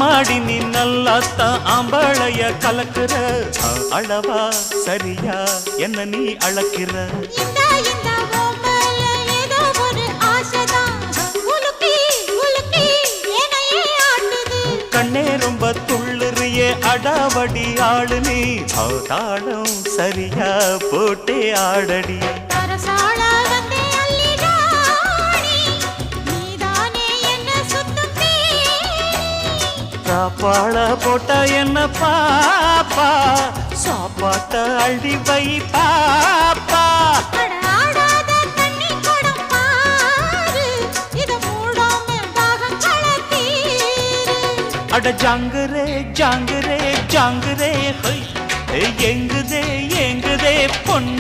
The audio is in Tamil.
அம்மாடி நீ நல்லாத்தான் ஆம்பளைய கலக்குற அளவா சரியா என்ன நீ அளக்கிற இந்த இந்த ஓம்பல ஏதோ ஒரு ஆசைதான் உலுக்கி உலுக்கி என்னையே ஆட்டுது கண்ணே ரொம்ப துள்ளுறியே அடாவடி ஆளு நீ தாளம் சரியா போட்டே ஆடடி அரசாள வந்தே அள்ளி ராணி நீதானே என்ன சுத்தம் சாப்பாட போட்ட என்ன பாப்பா சாப்பாட்ட அள்ளி வை பாப்பா ஆடாத தண்ணி குடம் பாரு இத மூடாம தாகங்கள தீரு அட ஜாங்குரே ஜாங்குரே ஜாங்குரே ஹை எங்குதே எங்குதே பொண்ணுதான்